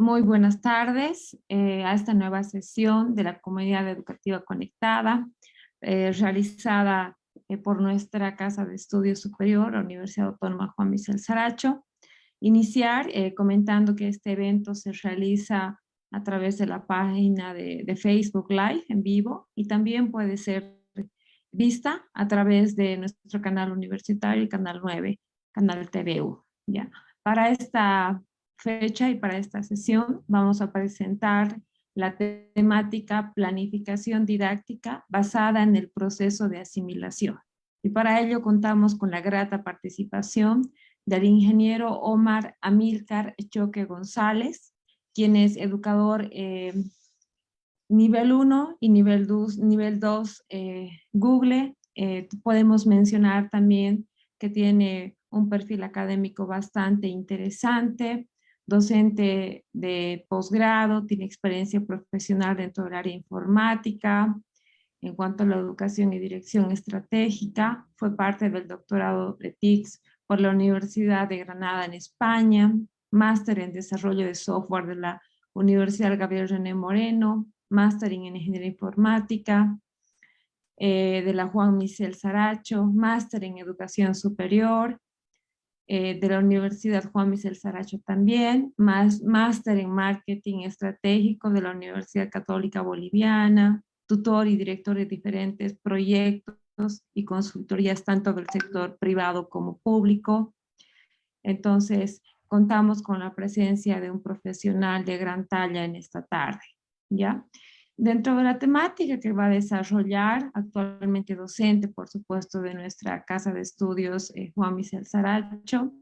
Muy buenas tardes a esta nueva sesión de la Comunidad Educativa Conectada, realizada por nuestra Casa de Estudios Superior, la Universidad Autónoma Juan Michel Saracho. Iniciar comentando que este evento se realiza a través de la página de Facebook Live en vivo y también puede ser vista a través de nuestro canal universitario, Canal 9, Canal TVU. ¿Ya? Para esta fecha y para esta sesión vamos a presentar la temática planificación didáctica basada en el proceso de asimilación. Y para ello contamos con la grata participación del ingeniero Omar Amílcar Choque González, quien es educador nivel 1 y nivel 2 Google. Podemos mencionar también que tiene un perfil académico bastante interesante, docente de posgrado, tiene experiencia profesional dentro del área informática. En cuanto a la educación y dirección estratégica, fue parte del doctorado de TICS por la Universidad de Granada en España, máster en desarrollo de software de la Universidad Gabriel René Moreno, máster en ingeniería informática de la Juan Michel Saracho, máster en educación superior de la Universidad Juan Michel Saracho también, máster en marketing estratégico de la Universidad Católica Boliviana, tutor y director de diferentes proyectos y consultorías tanto del sector privado como público. Entonces, contamos con la presencia de un profesional de gran talla en esta tarde, ¿ya? Dentro de la temática que va a desarrollar, actualmente docente, por supuesto, de nuestra Casa de Estudios Juan Michel Saracho,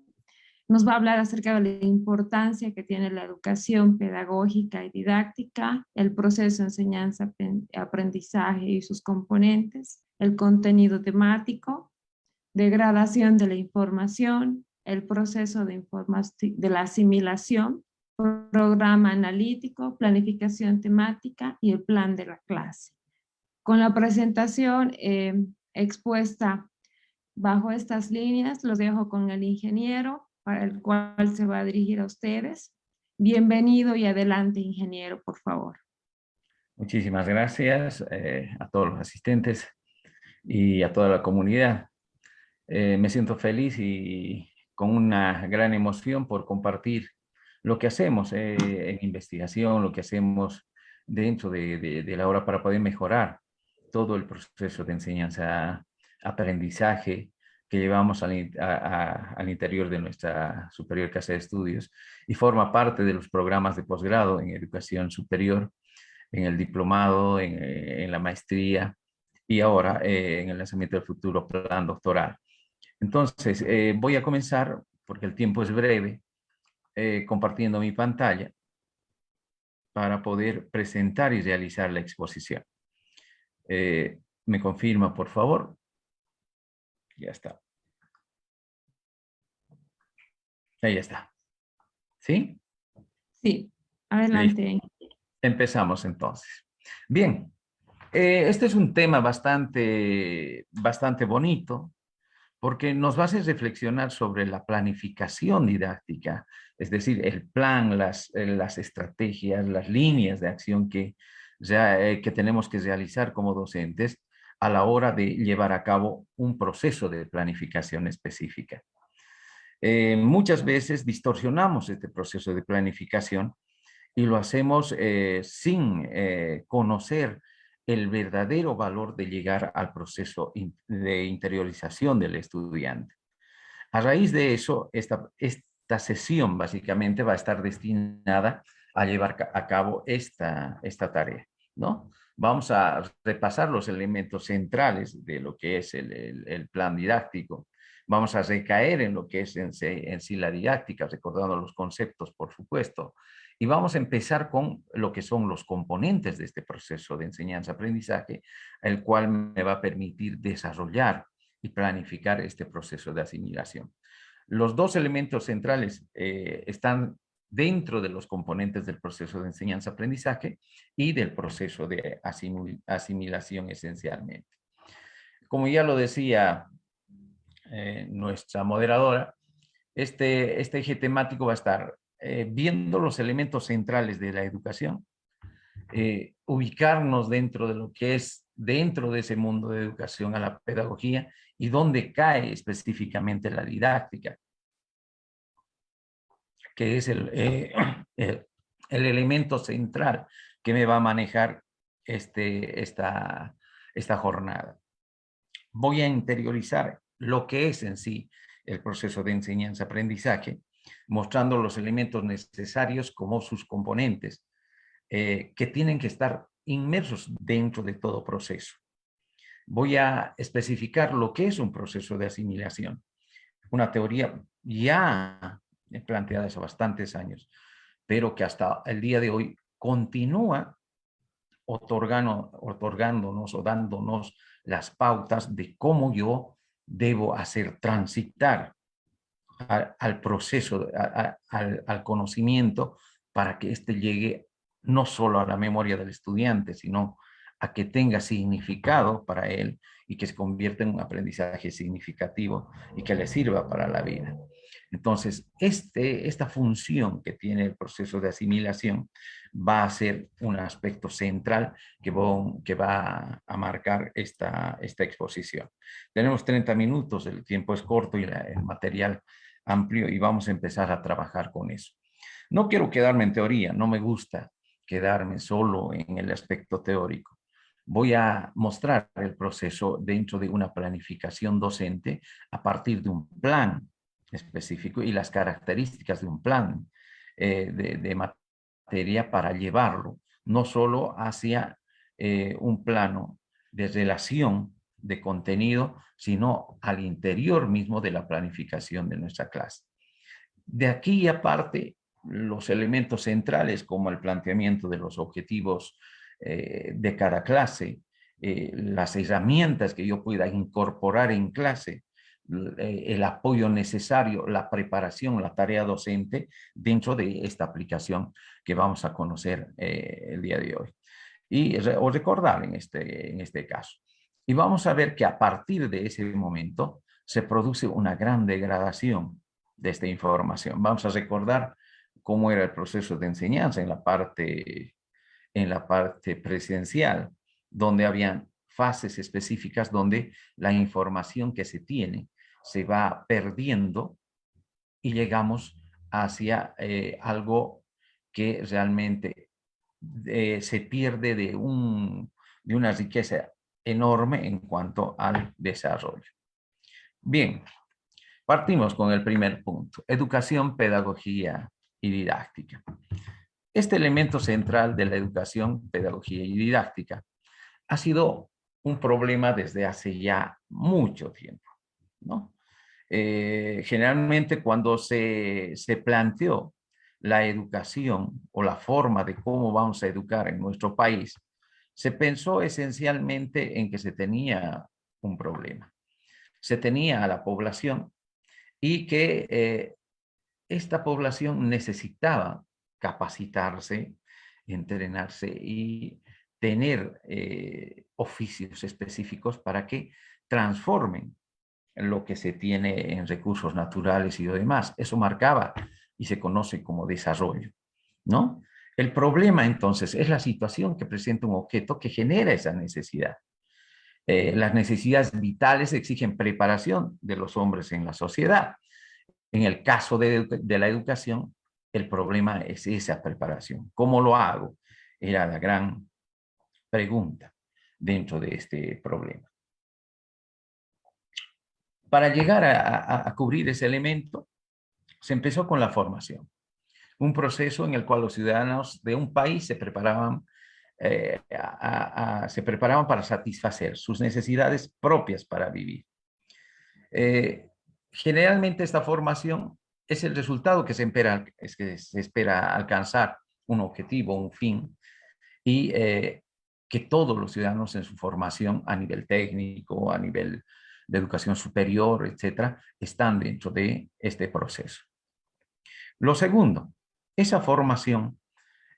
nos va a hablar acerca de la importancia que tiene la educación pedagógica y didáctica, el proceso de enseñanza-aprendizaje y sus componentes, el contenido temático, degradación de la información, el proceso de la asimilación, programa analítico, planificación temática y el plan de la clase. Con la presentación expuesta bajo estas líneas, los dejo con el ingeniero, para el cual se va a dirigir a ustedes. Bienvenido y adelante, ingeniero, por favor. Muchísimas gracias a todos los asistentes y a toda la comunidad. Me siento feliz y con una gran emoción por compartir lo que hacemos en investigación, lo que hacemos dentro de la hora para poder mejorar todo el proceso de enseñanza-aprendizaje que llevamos al interior de nuestra superior casa de estudios y forma parte de los programas de posgrado en educación superior, en el diplomado, en la maestría y ahora en el lanzamiento del futuro plan doctoral. Entonces, voy a comenzar, porque el tiempo es breve, compartiendo mi pantalla para poder presentar y realizar la exposición. ¿Me confirma, por favor? Ya está. Ahí está. ¿Sí? Sí, adelante. Listo. Empezamos entonces. Bien, este es un tema bastante bonito, porque nos va a hacer reflexionar sobre la planificación didáctica, es decir, el plan, las estrategias, las líneas de acción que tenemos que realizar como docentes a la hora de llevar a cabo un proceso de planificación específica. Muchas veces distorsionamos este proceso de planificación y lo hacemos sin conocer el verdadero valor de llegar al proceso de interiorización del estudiante. A raíz de eso, esta sesión básicamente va a estar destinada a llevar a cabo esta tarea, ¿no? Vamos a repasar los elementos centrales de lo que es el plan didáctico. Vamos a recaer en lo que es en sí la didáctica, recordando los conceptos, por supuesto. Y vamos a empezar con lo que son los componentes de este proceso de enseñanza-aprendizaje, el cual me va a permitir desarrollar y planificar este proceso de asimilación. Los dos elementos centrales están dentro de los componentes del proceso de enseñanza-aprendizaje y del proceso de asimilación esencialmente. Como ya lo decía nuestra moderadora, este eje temático va a estar viendo los elementos centrales de la educación, ubicarnos dentro de lo que es dentro de ese mundo de educación a la pedagogía y dónde cae específicamente la didáctica, que es el elemento central que me va a manejar esta jornada. Voy a interiorizar lo que es en sí el proceso de enseñanza-aprendizaje, mostrando los elementos necesarios como sus componentes, que tienen que estar inmersos dentro de todo proceso. Voy a especificar lo que es un proceso de asimilación, una teoría ya planteada hace bastantes años, pero que hasta el día de hoy continúa otorgándonos o dándonos las pautas de cómo yo debo hacer transitar al proceso, al conocimiento, para que éste llegue no solo a la memoria del estudiante, sino a que tenga significado para él y que se convierta en un aprendizaje significativo y que le sirva para la vida. Entonces, esta función que tiene el proceso de asimilación va a ser un aspecto central que va a marcar esta exposición. Tenemos 30 minutos, el tiempo es corto y el material amplio y vamos a empezar a trabajar con eso. No quiero quedarme en teoría, no me gusta quedarme solo en el aspecto teórico. Voy a mostrar el proceso dentro de una planificación docente a partir de un plan específico y las características de un plan de materia para llevarlo no solo hacia un plano de relación de contenido, sino al interior mismo de la planificación de nuestra clase. De aquí aparte, los elementos centrales como el planteamiento de los objetivos de cada clase, las herramientas que yo pueda incorporar en clase, el apoyo necesario, la preparación, la tarea docente dentro de esta aplicación que vamos a conocer el día de hoy. O recordar en este caso. Y vamos a ver que a partir de ese momento se produce una gran degradación de esta información. Vamos a recordar cómo era el proceso de enseñanza en la parte presencial, donde habían fases específicas donde la información que se tiene se va perdiendo y llegamos hacia algo que realmente se pierde de una riqueza enorme en cuanto al desarrollo. Bien, partimos con el primer punto, educación, pedagogía y didáctica. Este elemento central de la educación, pedagogía y didáctica ha sido un problema desde hace ya mucho tiempo, ¿no? Generalmente cuando se planteó la educación o la forma de cómo vamos a educar en nuestro país, se pensó esencialmente en que se tenía un problema. Se tenía a la población y que esta población necesitaba capacitarse, entrenarse y tener oficios específicos para que transformen lo que se tiene en recursos naturales y lo demás. Eso marcaba y se conoce como desarrollo, ¿no? El problema entonces es la situación que presenta un objeto que genera esa necesidad. Las necesidades vitales exigen preparación de los hombres en la sociedad. En el caso de la educación, el problema es esa preparación. ¿Cómo lo hago? Era la gran pregunta dentro de este problema. Para llegar a cubrir ese elemento, se empezó con la formación. Un proceso en el cual los ciudadanos de un país se preparaban para satisfacer sus necesidades propias para vivir. Generalmente esta formación es el resultado que se espera alcanzar un objetivo, un fin, y que todos los ciudadanos en su formación a nivel técnico, a nivel de educación superior, etcétera, están dentro de este proceso. Lo segundo, esa formación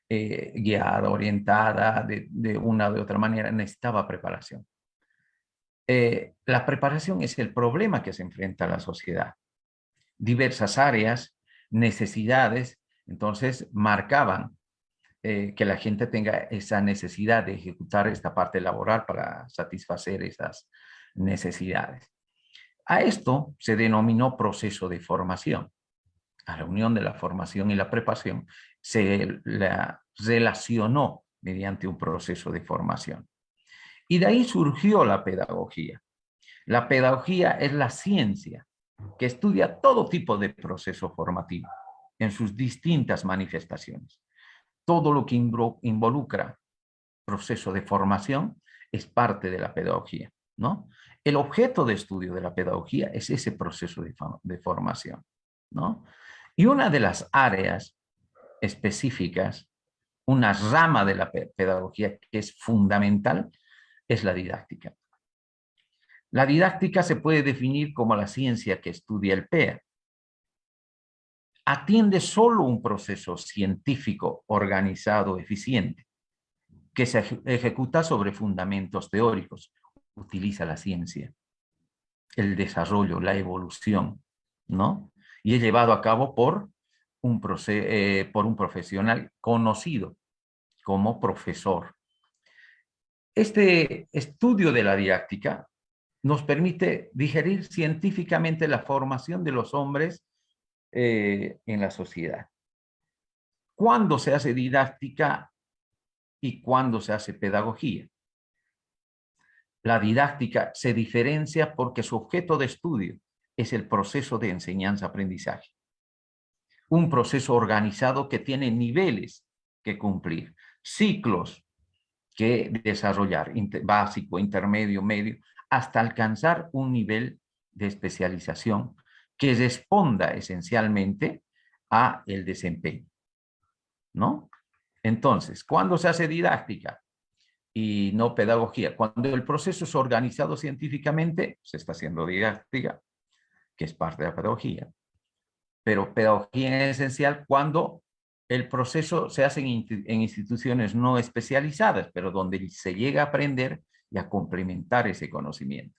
guiada, orientada de una o de otra manera, necesitaba preparación. La preparación es el problema que se enfrenta a la sociedad. Diversas áreas, necesidades Entonces, marcaban que la gente tenga esa necesidad de ejecutar esta parte laboral para satisfacer esas necesidades. A esto se denominó proceso de formación. A la unión de la formación y la preparación se la relacionó mediante un proceso de formación. Y de ahí surgió la pedagogía. La pedagogía es la ciencia que estudia todo tipo de proceso formativo en sus distintas manifestaciones. Todo lo que involucra proceso de formación es parte de la pedagogía, ¿no? El objeto de estudio de la pedagogía es ese proceso de formación, ¿no? Y una de las áreas específicas, una rama de la pedagogía que es fundamental, es la didáctica. La didáctica se puede definir como la ciencia que estudia el PEA. Atiende solo un proceso científico organizado, eficiente, que se ejecuta sobre fundamentos teóricos. Utiliza la ciencia, el desarrollo, la evolución, ¿no? Y es llevado a cabo por un profesional conocido como profesor. Este estudio de la didáctica nos permite digerir científicamente la formación de los hombres en la sociedad. ¿Cuándo se hace didáctica y cuándo se hace pedagogía? La didáctica se diferencia porque su objeto de estudio es el proceso de enseñanza-aprendizaje. Un proceso organizado que tiene niveles que cumplir, ciclos que desarrollar, básico, intermedio, medio, hasta alcanzar un nivel de especialización que responda esencialmente a el desempeño, ¿no? Entonces, ¿cuándo se hace didáctica y no pedagogía? Cuando el proceso es organizado científicamente, se está haciendo didáctica, que es parte de la pedagogía. Pero pedagogía es esencial cuando el proceso se hace en instituciones no especializadas, pero donde se llega a aprender y a complementar ese conocimiento.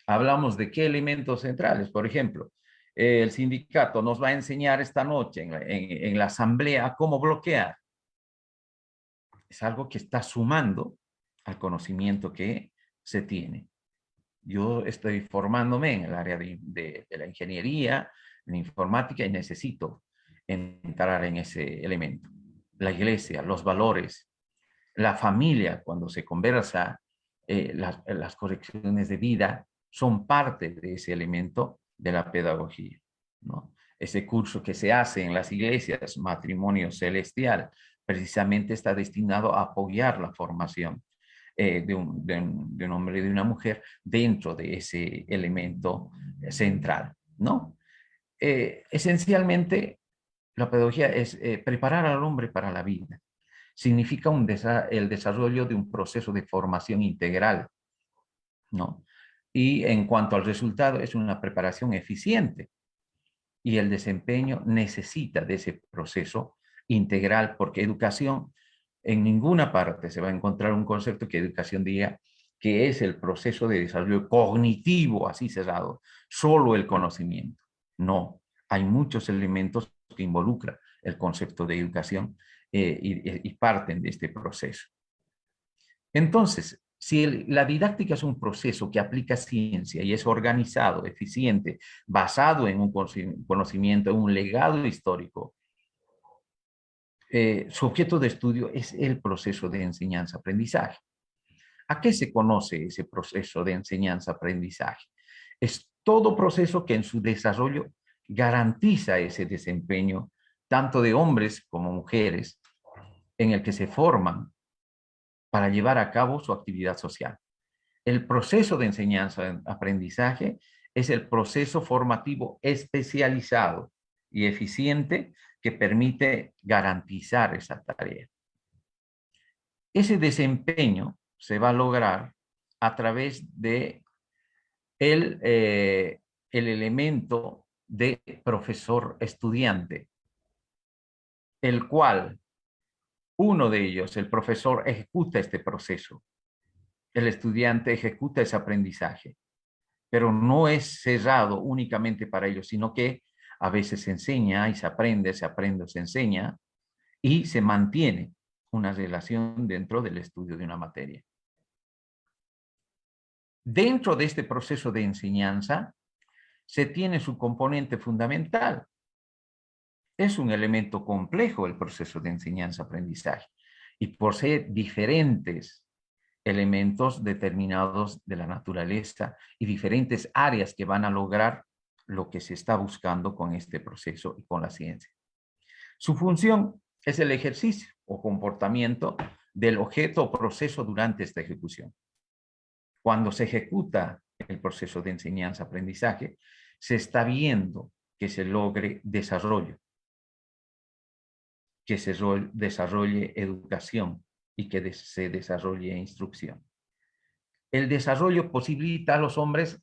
Hablamos de qué elementos centrales. Por ejemplo, el sindicato nos va a enseñar esta noche en la asamblea cómo bloquear. Es algo que está sumando al conocimiento que se tiene. Yo estoy formándome en el área de la ingeniería, en informática, y necesito entrar en ese elemento. La iglesia, los valores, la familia, cuando se conversa, las correcciones de vida, son parte de ese elemento de la pedagogía, ¿no? Ese curso que se hace en las iglesias, Matrimonio Celestial, precisamente está destinado a apoyar la formación de un hombre y de una mujer dentro de ese elemento central, ¿no? Esencialmente, la pedagogía es preparar al hombre para la vida. Significa el desarrollo de un proceso de formación integral, ¿no? Y en cuanto al resultado, es una preparación eficiente. Y el desempeño necesita de ese proceso integral, porque educación, en ninguna parte se va a encontrar un concepto que educación diga que es el proceso de desarrollo cognitivo, así cerrado, solo el conocimiento. No, hay muchos elementos que involucran el concepto de educación y parten de este proceso. Entonces, si la didáctica es un proceso que aplica ciencia y es organizado, eficiente, basado en un conocimiento, en un legado histórico, su objeto de estudio es el proceso de enseñanza-aprendizaje. ¿A qué se conoce ese proceso de enseñanza-aprendizaje? Es todo proceso que en su desarrollo garantiza ese desempeño, tanto de hombres como mujeres, en el que se forman para llevar a cabo su actividad social. El proceso de enseñanza-aprendizaje es el proceso formativo especializado y eficiente que permite garantizar esa tarea. Ese desempeño se va a lograr a través de el elemento de profesor-estudiante, el cual uno de ellos, el profesor, ejecuta este proceso. El estudiante ejecuta ese aprendizaje, pero no es cerrado únicamente para ellos, sino que A veces se enseña y se aprende o se enseña, y se mantiene una relación dentro del estudio de una materia. Dentro de este proceso de enseñanza, se tiene su componente fundamental. Es un elemento complejo el proceso de enseñanza-aprendizaje, y por ser diferentes elementos determinados de la naturaleza y diferentes áreas que van a lograr lo que se está buscando con este proceso y con la ciencia. Su función es el ejercicio o comportamiento del objeto o proceso durante esta ejecución. Cuando se ejecuta el proceso de enseñanza-aprendizaje, se está viendo que se logre desarrollo, que se desarrolle educación y que se desarrolle instrucción. El desarrollo posibilita a los hombres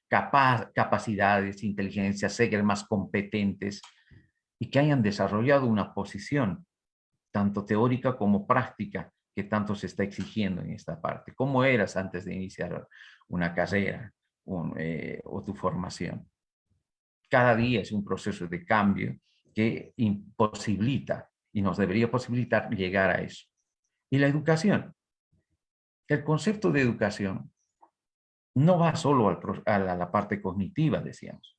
capacidades, inteligencia, ser más competentes y que hayan desarrollado una posición, tanto teórica como práctica, que tanto se está exigiendo en esta parte. ¿Cómo eras antes de iniciar una carrera o tu formación? Cada día es un proceso de cambio que imposibilita y nos debería posibilitar llegar a eso. Y la educación. El concepto de educación no va solo a la parte cognitiva, decíamos.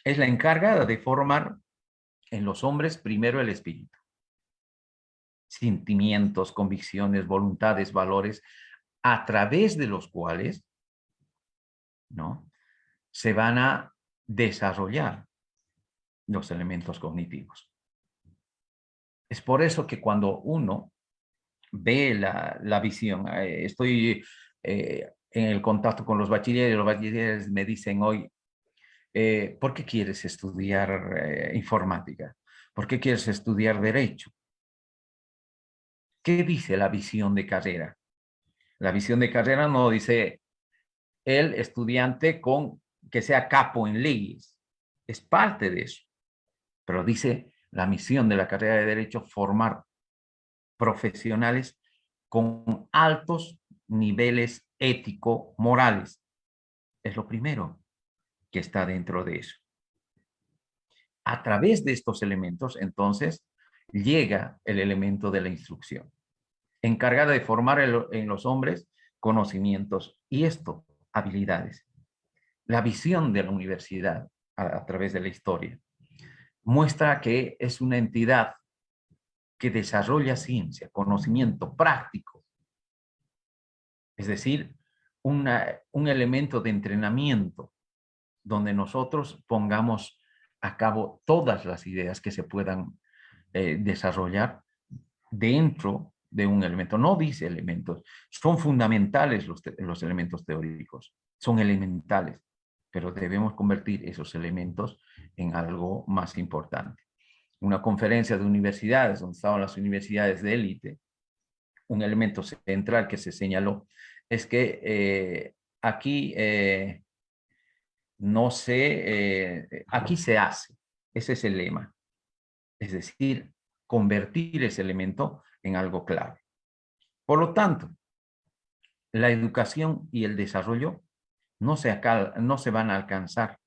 Es la encargada de formar en los hombres primero el espíritu. Sentimientos, convicciones, voluntades, valores, a través de los cuales, ¿no?, se van a desarrollar los elementos cognitivos. Es por eso que cuando uno ve la visión, estoy en el contacto con los bachilleres me dicen hoy, ¿por qué quieres estudiar informática? ¿Por qué quieres estudiar derecho? ¿Qué dice la visión de carrera? La visión de carrera no dice el estudiante que sea capo en leyes. Es parte de eso. Pero dice la misión de la carrera de derecho, formar profesionales con altos niveles ético-morales. Es lo primero que está dentro de eso. A través de estos elementos, entonces, llega el elemento de la instrucción, encargada de formar en los hombres conocimientos y habilidades. La visión de la universidad a través de la historia muestra que es una entidad que desarrolla ciencia, conocimiento práctico, es decir, un elemento de entrenamiento donde nosotros pongamos a cabo todas las ideas que se puedan desarrollar dentro de un elemento. No dice elementos, son fundamentales los elementos teóricos, son elementales, pero debemos convertir esos elementos en algo más importante. Una conferencia de universidades, donde estaban las universidades de élite, un elemento central que se señaló es que aquí no se, aquí se hace. Ese es el lema. Es decir, convertir ese elemento en algo clave. Por lo tanto, la educación y el desarrollo no se van a alcanzar,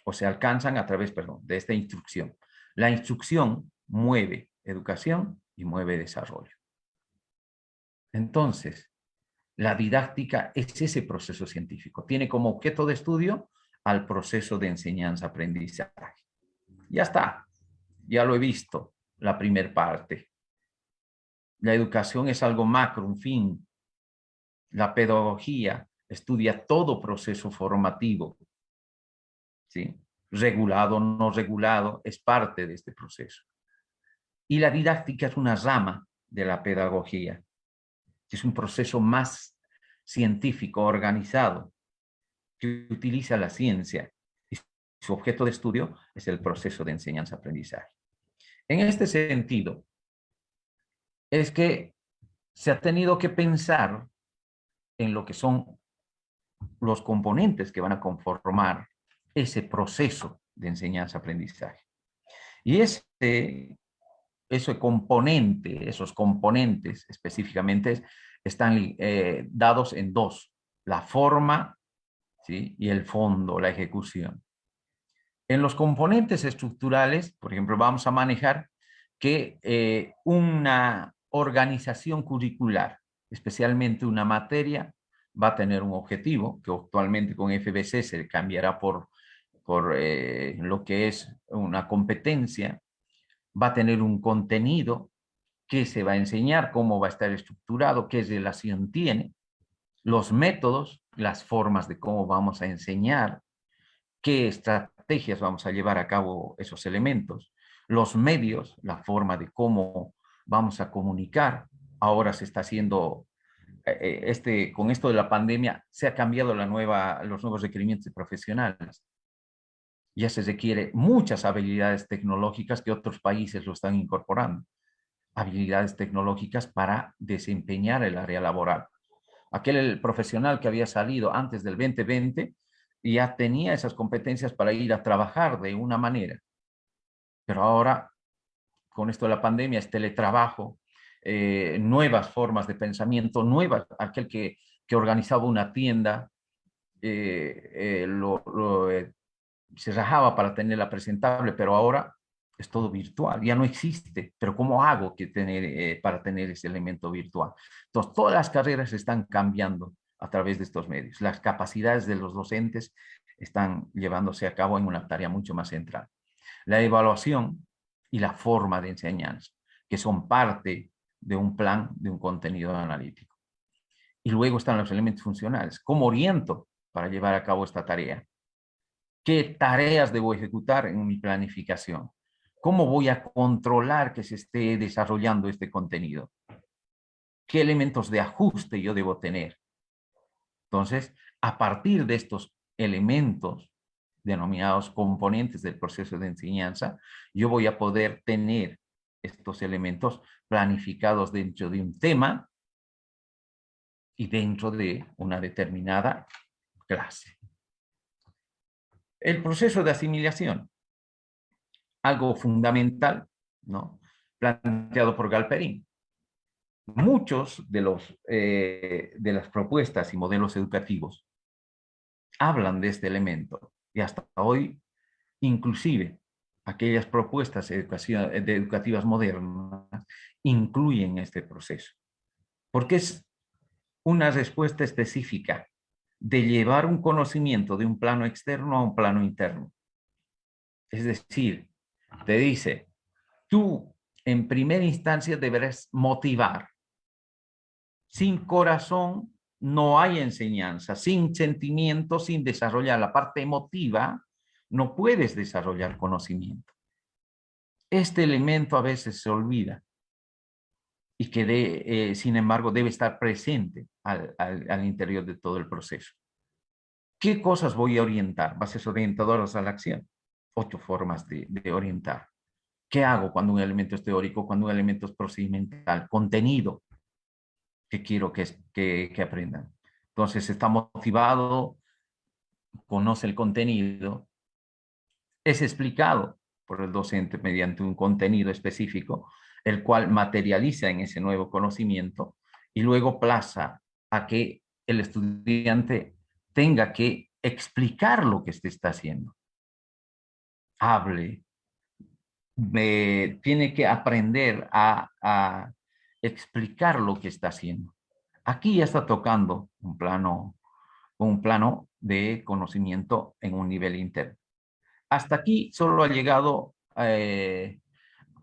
o se alcanzan a través, perdón, de esta instrucción. La instrucción mueve educación y mueve desarrollo. Entonces, la didáctica es ese proceso científico. Tiene como objeto de estudio al proceso de enseñanza-aprendizaje. Ya está, ya lo he visto, la primera parte. La educación es algo macro, un fin. La pedagogía estudia todo proceso formativo, ¿sí? Regulado o no regulado, es parte de este proceso. Y la didáctica es una rama de la pedagogía. Es un proceso más científico, organizado, que utiliza la ciencia. Y su objeto de estudio es el proceso de enseñanza-aprendizaje. En este sentido, es que se ha tenido que pensar en lo que son los componentes que van a conformar ese proceso de enseñanza-aprendizaje. Y esos componentes específicamente están dados en dos: la forma, ¿sí?, y el fondo, la ejecución. En los componentes estructurales, por ejemplo, vamos a manejar que una organización curricular, especialmente una materia, va a tener un objetivo, que actualmente con FBC se cambiará por lo que es una competencia, va a tener un contenido, qué se va a enseñar, cómo va a estar estructurado, qué relación tiene, los métodos, las formas de cómo vamos a enseñar, qué estrategias vamos a llevar a cabo esos elementos, los medios, la forma de cómo vamos a comunicar. Ahora se está haciendo, con esto de la pandemia, se ha cambiado los nuevos requerimientos profesionales. Ya se requiere muchas habilidades tecnológicas que otros países lo están incorporando. Habilidades tecnológicas para desempeñar el área laboral. Aquel profesional que había salido antes del 2020 ya tenía esas competencias para ir a trabajar de una manera. Pero ahora, con esto de la pandemia, es teletrabajo, nuevas formas de pensamiento, nuevas. Aquel que organizaba una tienda, se rajaba para tenerla presentable, pero ahora es todo virtual, ya no existe. Pero ¿cómo hago para tener ese elemento virtual? Entonces, todas las carreras están cambiando a través de estos medios. Las capacidades de los docentes están llevándose a cabo en una tarea mucho más central. La evaluación y la forma de enseñanza, que son parte de un plan, de un contenido analítico. Y luego están los elementos funcionales. ¿Cómo oriento para llevar a cabo esta tarea? ¿Qué tareas debo ejecutar en mi planificación? ¿Cómo voy a controlar que se esté desarrollando este contenido? ¿Qué elementos de ajuste yo debo tener? Entonces, a partir de estos elementos denominados componentes del proceso de enseñanza, yo voy a poder tener estos elementos planificados dentro de un tema y dentro de una determinada clase. El proceso de asimilación, algo fundamental, ¿no? Planteado por Galperín. Muchos de las propuestas y modelos educativos hablan de este elemento y hasta hoy, inclusive, aquellas propuestas educativas modernas incluyen este proceso, porque es una respuesta específica de llevar un conocimiento de un plano externo a un plano interno. Es decir, te dice, tú en primera instancia deberás motivar. Sin corazón no hay enseñanza, sin sentimiento, sin desarrollar la parte emotiva, no puedes desarrollar conocimiento. Este elemento a veces se olvida y que sin embargo debe estar presente al interior de todo el proceso. ¿Qué cosas voy a orientar? Bases orientadoras a la acción. 8 formas de orientar. ¿Qué hago cuando un elemento es teórico, cuando un elemento es procedimental? Contenido que quiero que aprendan. Entonces está motivado, conoce el contenido, es explicado por el docente mediante un contenido específico, el cual materializa en ese nuevo conocimiento y luego plaza a que el estudiante tenga que explicar lo que se está haciendo. Hable, tiene que aprender a explicar lo que está haciendo. Aquí ya está tocando un plano de conocimiento en un nivel interno. Hasta aquí solo ha llegado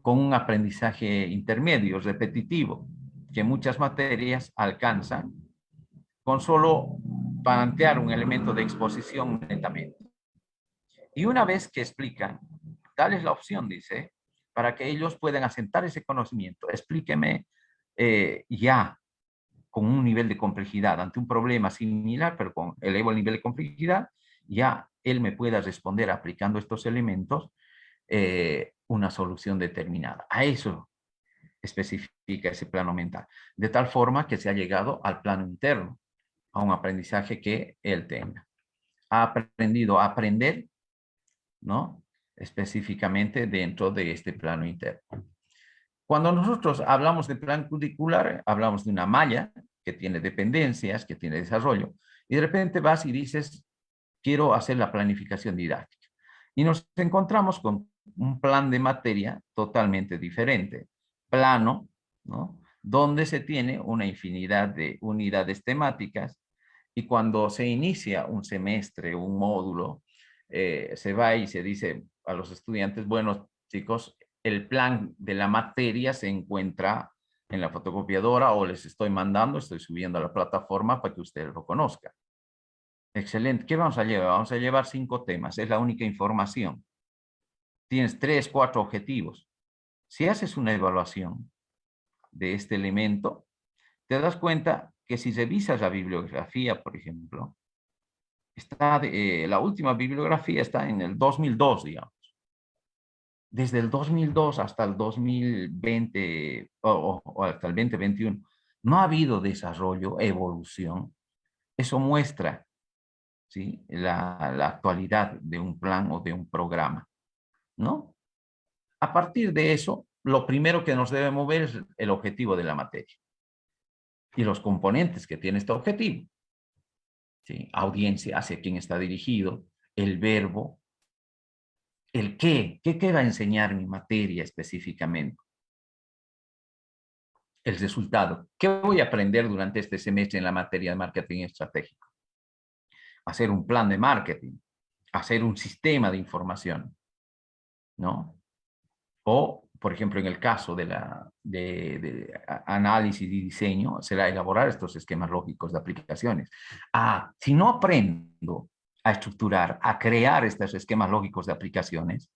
con un aprendizaje intermedio, repetitivo, que muchas materias alcanzan con solo plantear un elemento de exposición netamente. Y una vez que explican, darles la opción, dice, para que ellos puedan asentar ese conocimiento. Explíqueme ya con un nivel de complejidad ante un problema similar, pero elevo el nivel de complejidad, ya él me pueda responder aplicando estos elementos una solución determinada. A eso especifica ese plano mental. De tal forma que se ha llegado al plano interno, a un aprendizaje que él tenga. Ha aprendido a aprender, ¿no? Específicamente dentro de este plano interno. Cuando nosotros hablamos de plan curricular, hablamos de una malla que tiene dependencias, que tiene desarrollo, y de repente vas y dices, quiero hacer la planificación didáctica. Y nos encontramos con un plan de materia totalmente diferente. Plano, ¿no? Donde se tiene una infinidad de unidades temáticas y cuando se inicia un semestre, un módulo, se va y se dice a los estudiantes, bueno, chicos, el plan de la materia se encuentra en la fotocopiadora o les estoy mandando, estoy subiendo a la plataforma para que ustedes lo conozcan. Excelente. ¿Qué vamos a llevar? Vamos a llevar 5 temas. Es la única información. Tienes 3, 4 objetivos. Si haces una evaluación de este elemento, te das cuenta que si revisas la bibliografía, por ejemplo, la última bibliografía está en el 2002, digamos. Desde el 2002 hasta el 2020 o hasta el 2021, no ha habido desarrollo, evolución. Eso muestra, ¿sí?, la actualidad de un plan o de un programa, ¿no? A partir de eso, lo primero que nos debe mover es el objetivo de la materia y los componentes que tiene este objetivo. ¿Sí? Audiencia, hacia quién está dirigido, el verbo, el qué va a enseñar mi materia específicamente, el resultado, qué voy a aprender durante este semestre en la materia de marketing estratégico, hacer un plan de marketing, hacer un sistema de información, ¿no? O, por ejemplo, en el caso de análisis y diseño, será elaborar estos esquemas lógicos de aplicaciones. Si no aprendo a estructurar, a crear estos esquemas lógicos de aplicaciones,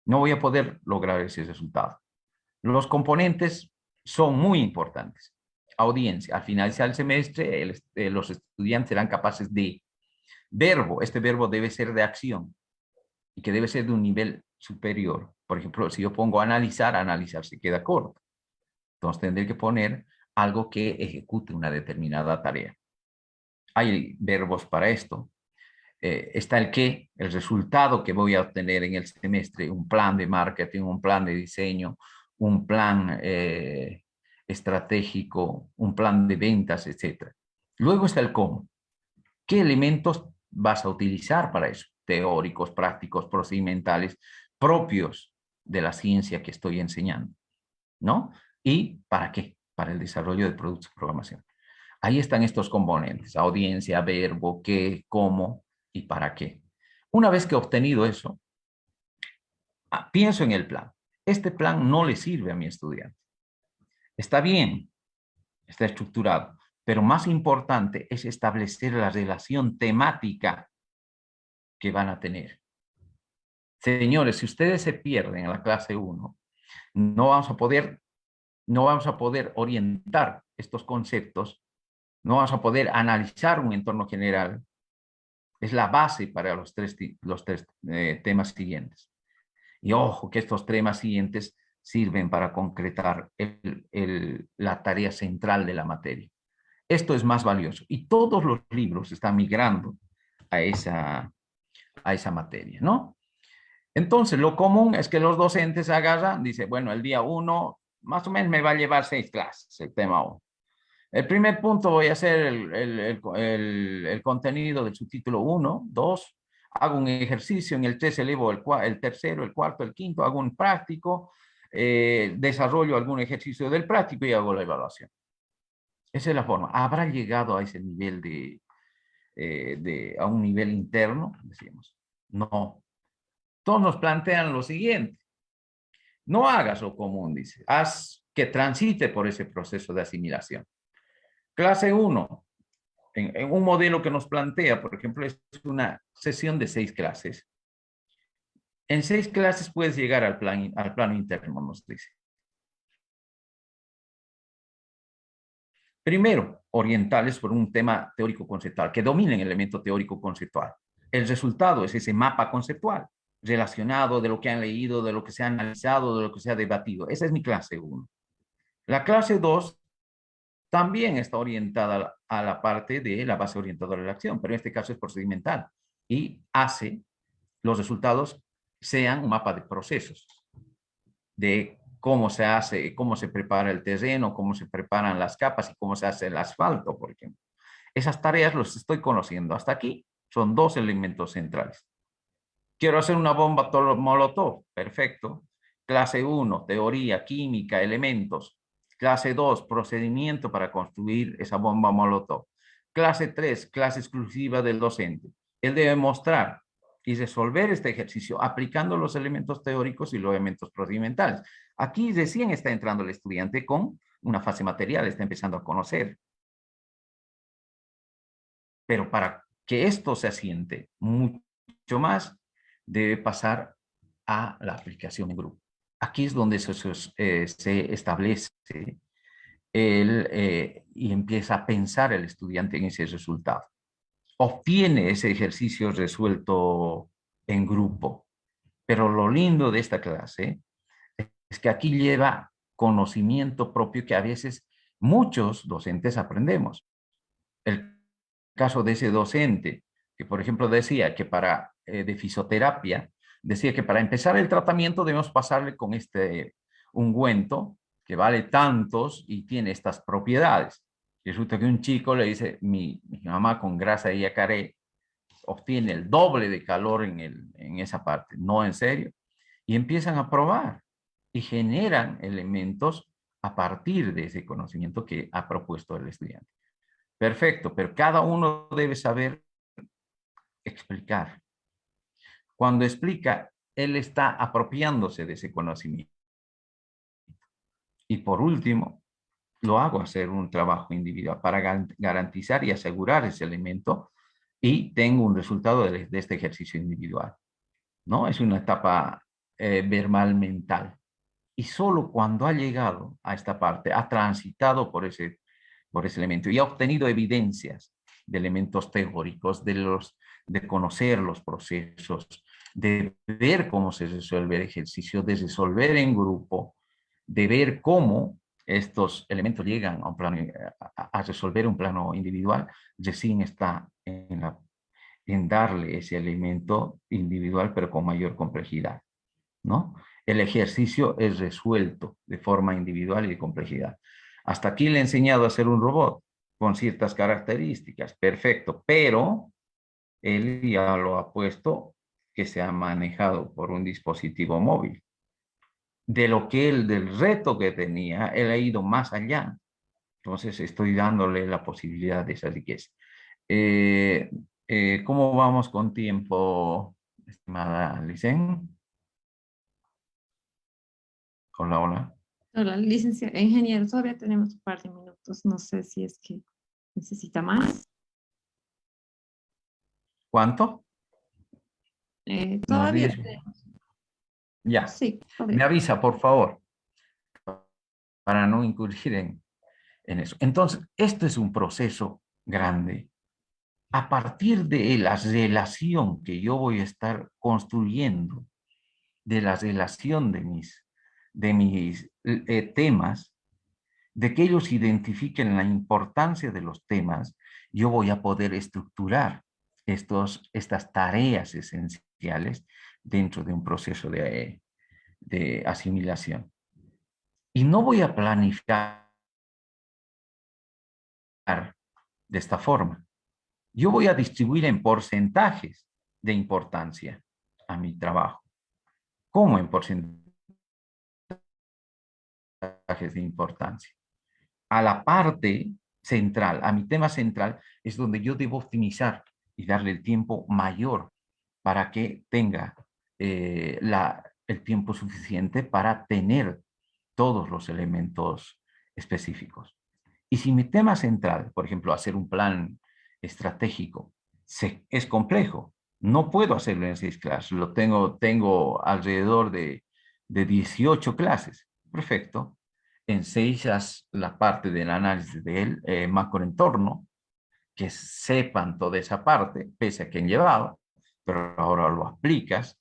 no voy a poder lograr ese resultado. Los componentes son muy importantes. Audiencia. Al finalizar el semestre, los estudiantes serán capaces de verbo. Este verbo debe ser de acción y que debe ser de un nivel superior. Por ejemplo, si yo pongo analizar, analizar se queda corto. Entonces tendré que poner algo que ejecute una determinada tarea. Hay verbos para esto. Está el qué, el resultado que voy a obtener en el semestre, un plan de marketing, un plan de diseño, un plan estratégico, un plan de ventas, etc. Luego está el cómo. ¿Qué elementos vas a utilizar para eso? Teóricos, prácticos, procedimentales, propios de la ciencia que estoy enseñando, ¿no? ¿Y para qué? Para el desarrollo de productos de programación. Ahí están estos componentes, audiencia, verbo, qué, cómo y para qué. Una vez que he obtenido eso, pienso en el plan. Este plan no le sirve a mi estudiante. Está bien, está estructurado, pero más importante es establecer la relación temática que van a tener. Señores, si ustedes se pierden en la clase 1, no vamos a poder orientar estos conceptos, no vamos a poder analizar un entorno general. Es la base para los tres temas siguientes. Y ojo que estos temas siguientes sirven para concretar la tarea central de la materia. Esto es más valioso. Y todos los libros están migrando a esa materia, ¿no? Entonces, lo común es que los docentes agarran, dice, bueno, el día 1 más o menos me va a llevar 6 clases, el tema 1. El primer punto voy a hacer el contenido del subtítulo 1, 2, hago un ejercicio, en el 3 elevo el tercero, el cuarto, el quinto, hago un práctico, desarrollo algún ejercicio del práctico y hago la evaluación. Esa es la forma. ¿Habrá llegado a ese nivel a un nivel interno? Decimos, no. Todos nos plantean lo siguiente. No hagas lo común, dice. Haz que transite por ese proceso de asimilación. Clase 1, en un modelo que nos plantea, por ejemplo, es una sesión de 6 clases. En 6 clases puedes llegar al plano interno, nos dice. Primero, orientales por un tema teórico-conceptual, que dominen el elemento teórico-conceptual. El resultado es ese mapa conceptual, relacionado de lo que han leído, de lo que se ha analizado, de lo que se ha debatido. Esa es mi clase 1. La clase 2 también está orientada a la parte de la base orientadora de la acción, pero en este caso es procedimental y hace los resultados sean un mapa de procesos, de cómo se hace, cómo se prepara el terreno, cómo se preparan las capas y cómo se hace el asfalto, por ejemplo. Esas tareas los estoy conociendo. Hasta aquí son 2 elementos centrales. Quiero hacer una bomba Molotov. Perfecto. Clase 1, teoría, química, elementos. Clase 2, procedimiento para construir esa bomba Molotov. Clase 3, clase exclusiva del docente. Él debe mostrar y resolver este ejercicio aplicando los elementos teóricos y los elementos procedimentales. Aquí recién está entrando el estudiante con una fase material, está empezando a conocer. Pero para que esto se asiente mucho más, debe pasar a la aplicación en grupo. Aquí es donde se establece y empieza a pensar el estudiante en ese resultado. Obtiene ese ejercicio resuelto en grupo. Pero lo lindo de esta clase es que aquí lleva conocimiento propio que a veces muchos docentes aprendemos. El caso de ese docente, que por ejemplo decía que de fisioterapia, decía que para empezar el tratamiento debemos pasarle con este ungüento que vale tantos y tiene estas propiedades. Y resulta que un chico le dice, mi mamá con grasa de yacaré obtiene el doble de calor en esa parte. No, en serio. Y empiezan a probar y generan elementos a partir de ese conocimiento que ha propuesto el estudiante. Perfecto, pero cada uno debe saber explicar. Cuando explica, él está apropiándose de ese conocimiento. Y por último, lo hago hacer un trabajo individual para garantizar y asegurar ese elemento y tengo un resultado de este ejercicio individual. ¿No? Es una etapa verbal mental. Y solo cuando ha llegado a esta parte, ha transitado por ese elemento y ha obtenido evidencias de elementos teóricos, de conocer los procesos, de ver cómo se resuelve el ejercicio, de resolver en grupo, de ver cómo estos elementos llegan a un plano, a resolver un plano individual, recién está en darle ese elemento individual, pero con mayor complejidad, ¿no? El ejercicio es resuelto de forma individual y de complejidad. Hasta aquí le he enseñado a hacer un robot con ciertas características, perfecto, pero él ya lo ha puesto que se ha manejado por un dispositivo móvil. Del reto que tenía, él ha ido más allá. Entonces estoy dándole la posibilidad de esa riqueza. Eh, ¿Cómo vamos con tiempo, estimada Licen? Hola, hola. Hola, licenciado, ingeniero, todavía tenemos un par de minutos. No sé si es que necesita más. ¿Cuánto? Nos Todavía dice. tenemos. Ya. Sí, Me todavía. avisa, por favor, para no incurrir en eso. Entonces, esto es un proceso grande. A partir de la relación que yo voy a estar construyendo, de la relación de mis temas, de que ellos identifiquen la importancia de los temas, yo voy a poder estructurar estas tareas esenciales dentro de un proceso de asimilación. Y no voy a planificar de esta forma. Yo voy a distribuir en porcentajes de importancia a mi trabajo. ¿Cómo en porcentajes de importancia? A la parte central, a mi tema central, es donde yo debo optimizar y darle el tiempo mayor para que tenga el tiempo suficiente para tener todos los elementos específicos. Y si mi tema central, por ejemplo, hacer un plan estratégico, es complejo, no puedo hacerlo en 6 clases, tengo alrededor de 18 clases. Perfecto. En 6 haz la parte del análisis del macroentorno, que sepan toda esa parte, pese a que han llevado, pero ahora lo aplicas.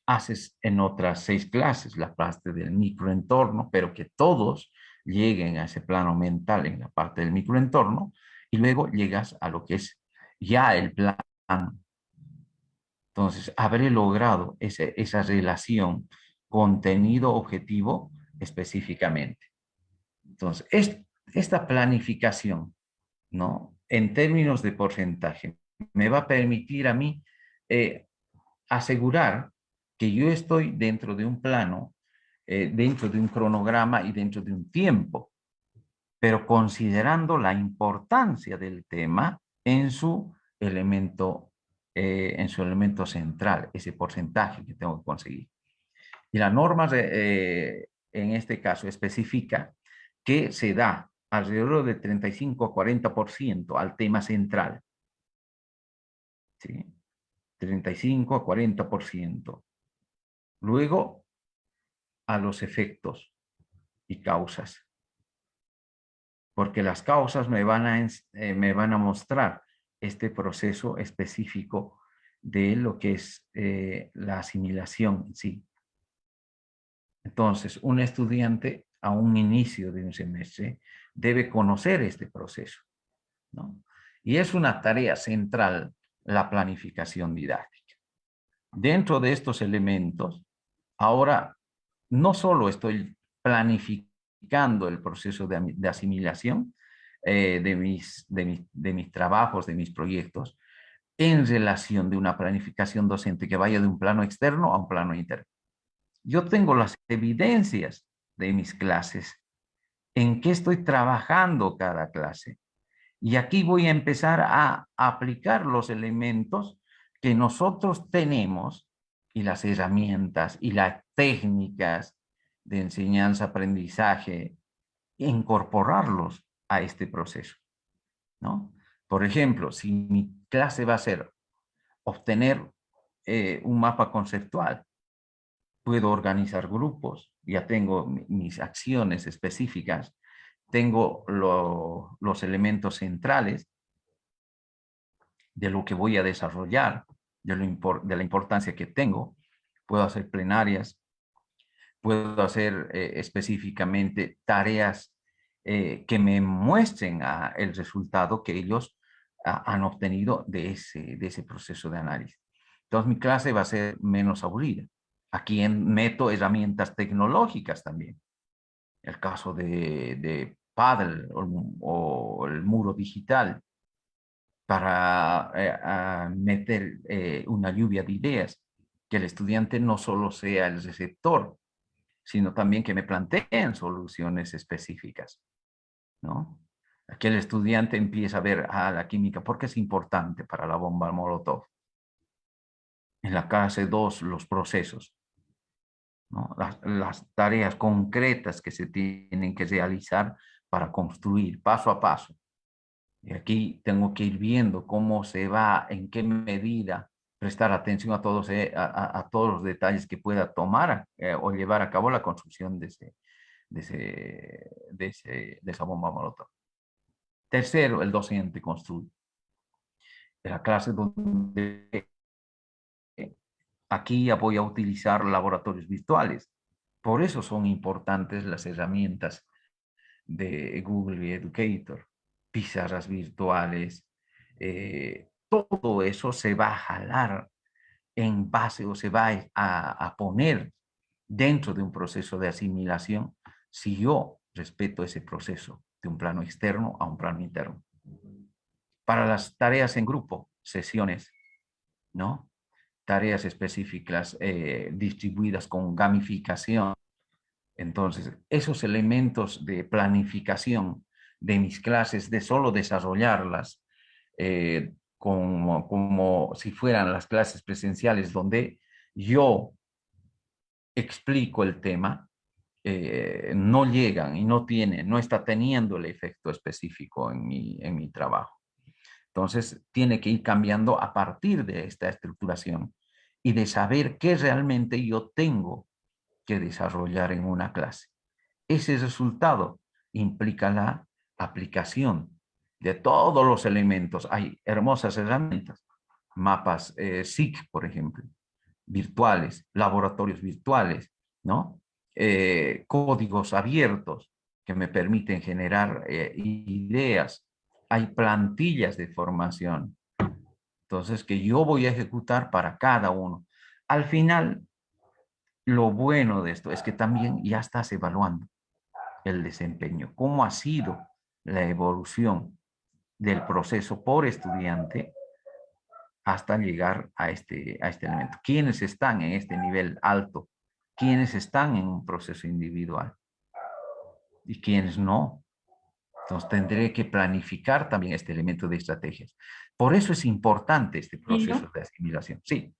Haces en otras 6 clases la parte del microentorno, pero que todos lleguen a ese plano mental en la parte del microentorno, y luego llegas a lo que es ya el plan. Entonces, habré logrado esa relación contenido-objetivo específicamente. Entonces, esta planificación, ¿no? En términos de porcentaje, me va a permitir a mí asegurar que yo estoy dentro de un plano, dentro de un cronograma y dentro de un tiempo, pero considerando la importancia del tema en su elemento central, ese porcentaje que tengo que conseguir. Y la norma en este caso especifica que se da alrededor de 35 a 40% al tema central. ¿Sí? 35 a 40%. Luego, a los efectos y causas. Porque las causas me van a mostrar este proceso específico de lo que es la asimilación en sí. Entonces, un estudiante a un inicio de un semestre debe conocer este proceso, ¿no? Y es una tarea central la planificación didáctica. Dentro de estos elementos, ahora no solo estoy planificando el proceso de asimilación de mis trabajos, de mis proyectos, en relación de una planificación docente que vaya de un plano externo a un plano interno. Yo tengo las evidencias de mis clases, en qué estoy trabajando cada clase. Y aquí voy a empezar a aplicar los elementos que nosotros tenemos y las herramientas y las técnicas de enseñanza-aprendizaje, incorporarlos a este proceso, ¿no? Por ejemplo, si mi clase va a ser obtener un mapa conceptual, puedo organizar grupos, ya tengo mis acciones específicas, tengo los elementos centrales de lo que voy a desarrollar, de la importancia que tengo. Puedo hacer plenarias, puedo hacer específicamente tareas que me muestren el resultado que ellos han obtenido de ese proceso de análisis. Entonces mi clase va a ser menos aburrida. Aquí meto herramientas tecnológicas también. El caso de Paddle o el muro digital para meter una lluvia de ideas, que el estudiante no solo sea el receptor, sino también que me planteen soluciones específicas, ¿no? Aquí el estudiante empieza a ver la química, ¿por qué es importante para la bomba Molotov? En la clase 2, los procesos, ¿no? Las tareas concretas que se tienen que realizar para construir paso a paso. Y aquí tengo que ir viendo cómo se va, en qué medida prestar atención a todos, a todos los detalles que pueda tomar o llevar a cabo la construcción de esa bomba molotov. Tercero, el docente construye. En la clase donde aquí ya voy a utilizar laboratorios virtuales. Por eso son importantes las herramientas de Google Educator, pizarras virtuales, todo eso se va a jalar en base o se va a poner dentro de un proceso de asimilación si yo respeto ese proceso de un plano externo a un plano interno. Para las tareas en grupo, sesiones, ¿no? Tareas específicas distribuidas con gamificación. Entonces, esos elementos de planificación de mis clases, de solo desarrollarlas como si fueran las clases presenciales donde yo explico el tema, no llegan y no está teniendo el efecto específico en mi trabajo. Entonces, tiene que ir cambiando a partir de esta estructuración y de saber qué realmente yo tengo que desarrollar en una clase. Ese resultado implica la aplicación de todos los elementos. Hay hermosas herramientas, mapas SIC, por ejemplo, virtuales, laboratorios virtuales, ¿no? Códigos abiertos que me permiten generar ideas. Hay plantillas de formación. Entonces, que yo voy a ejecutar para cada uno. Al final, lo bueno de esto es que también ya estás evaluando el desempeño, cómo ha sido la evolución del proceso por estudiante hasta llegar a este elemento. ¿Quiénes están en este nivel alto? ¿Quiénes están en un proceso individual? ¿Y quiénes no? Entonces tendré que planificar también este elemento de estrategias. Por eso es importante este proceso de asimilación. Sí,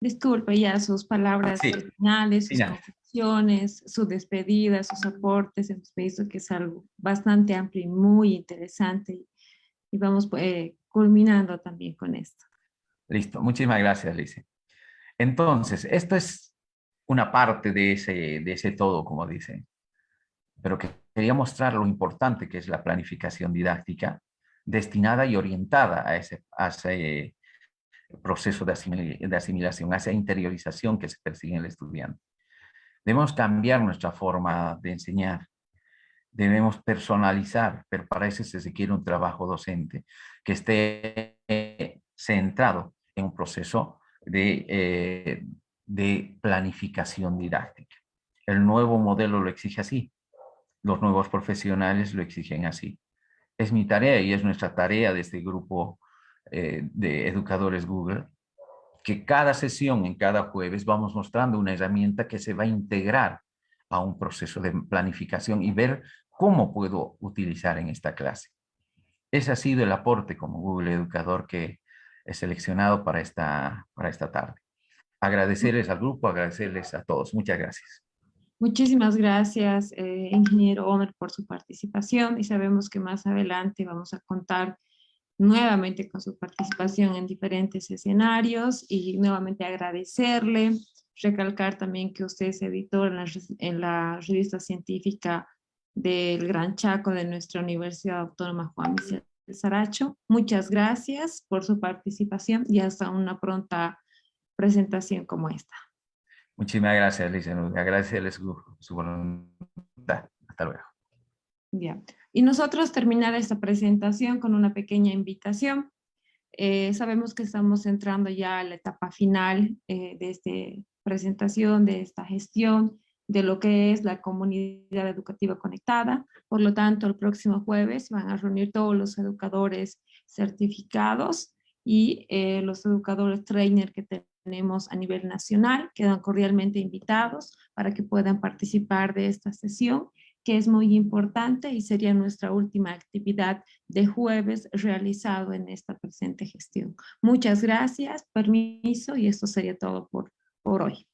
Disculpe ya sus palabras sí, finales, sus finales. conclusiones, su despedida, sus aportes. Hemos visto que es algo bastante amplio y muy interesante y vamos culminando también con esto. Listo, muchísimas gracias, Lice. Entonces, esto es una parte de ese todo, como dicen, pero que quería mostrar lo importante que es la planificación didáctica destinada y orientada a ese proceso de asimilación, a esa interiorización que se persigue en el estudiante. Debemos cambiar nuestra forma de enseñar, debemos personalizar, pero para eso se requiere un trabajo docente que esté centrado en un proceso de planificación didáctica. El nuevo modelo lo exige así, los nuevos profesionales lo exigen así. Es mi tarea y es nuestra tarea de este grupo de educadores Google, que cada sesión, en cada jueves, vamos mostrando una herramienta que se va a integrar a un proceso de planificación y ver cómo puedo utilizar en esta clase. Ese ha sido el aporte como Google Educador que he seleccionado para esta tarde. Agradecerles al grupo, agradecerles a todos. Muchas gracias. Muchísimas gracias, ingeniero Omer, por su participación y sabemos que más adelante vamos a contar nuevamente con su participación en diferentes escenarios y nuevamente agradecerle, recalcar también que usted es editor en la revista científica del Gran Chaco de nuestra Universidad Autónoma Juan Vicente Saracho. Muchas gracias por su participación y hasta una pronta presentación como esta. Muchísimas gracias, Lice. Agradecerles su voluntad. Hasta luego. Ya. Y nosotros terminar esta presentación con una pequeña invitación. Sabemos que estamos entrando ya a la etapa final de esta presentación, de esta gestión, de lo que es la comunidad educativa conectada. Por lo tanto, el próximo jueves van a reunir todos los educadores certificados y los educadores trainer que tenemos a nivel nacional. Quedan cordialmente invitados para que puedan participar de esta sesión, que es muy importante y sería nuestra última actividad de jueves realizado en esta presente gestión. Muchas gracias, permiso, y esto sería todo por hoy.